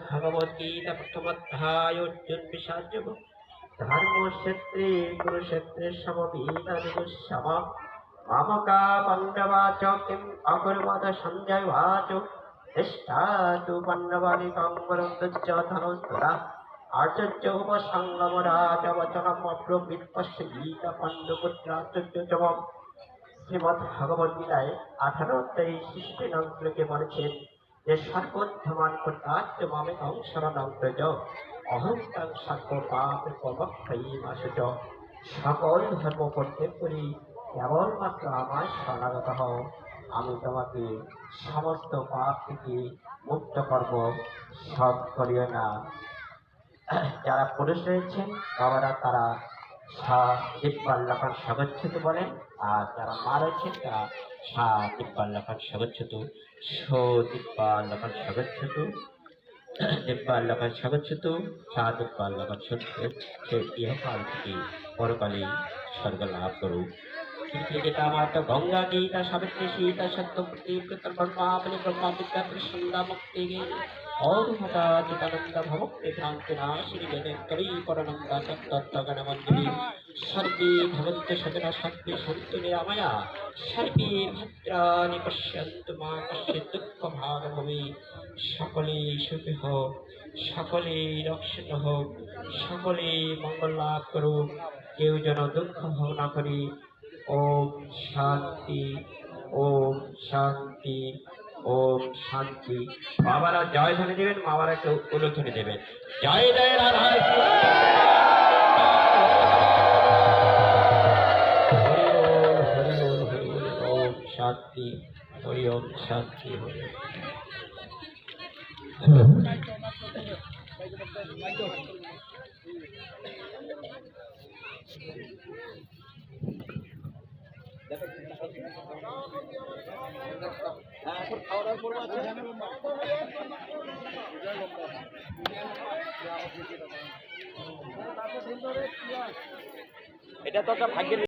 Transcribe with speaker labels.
Speaker 1: ভগবদ্গীতা প্রথমোধ্যায় অর্জুন বিষাদ ধর্মক্ষেত্রে কুরুক্ষেত্রে সমবেদানুসম মামকা পাণ্ডবা চ কিম অকুর্বত সঞ্জয় উবাচ তিষ্ঠা তু পাণ্ডবানিকং বরুদ্ধ ধনুস্তরা আচার্য উপসঙ্গম রাজবচনম অব্রবীৎ পশ্যগীতা পাণ্ডুপুত্রাচার্য চ মম। শ্রীমদ্ ভগবদ্গীতায় 18 অধ্যায়ে 66 নং শ্লোকে বলেছেন যে সর্বোত্তমান কর্তাচ্য মামেকং শরণং ব্রজ অহং তং সর্ব পাপ প্রবক্ষয়িমাশুচ। সকল ধর্ম পরিত্যাগ করি কেবলমাত্র আমার শরণাগত হও, আমি তোমাকে সমস্ত পাপ থেকে মুক্ত করব, সব করিও না। যারা পুরুষ রয়েছেন বাবারা তারা দিব্যাল্লকন সগচ্ছতু বলেন, আর যারা মা রয়েছেন তারা দিব্যাল্লকন সগচ্ছতু দিব্যাল্লকন সগচ্ছতু দিব্যাল্লকন সগচ্ছতু দিব্যাল্লকন সগচ্ছতু। সে ইহকাল থেকে পরকালে স্বর্গ লাভ করুক। গীতা মাতা গঙ্গা গীতা সাবিত্রী সীতা সত্যবতী ব্রহ্মাবলী ব্রহ্মা বিদ্যা সন্ধ্যা মুক্তি और हता चिदानंद भवक्ति भ्रांतिनाशिनी जगत्करी परनंदा तत्तत्तगणमंजरी सर्वे भवन्तु सदा सर्वे सन्तु निरामया सर्वे भद्राणि पश्यन्तु मा कश्चित् दुःखभाग् भवेत्। সকলে সুখী হোক, সকলে রক্ষিত হোক, সকলে মঙ্গল লাভ করুক, কেউ যেন দুঃখ ভোগ না করে। ওম শান্তি, ওম শান্তি, ওম শান্তি। বাবারা জয় ধ্বনি দেবেন, বাবারা কেউ উলুধ্বনি দেবেন। জয় জয় রাধা। ওম শান্তি, হরি ওম শান্তি, হরি ওম। এটা তো একটা ভাগ্যের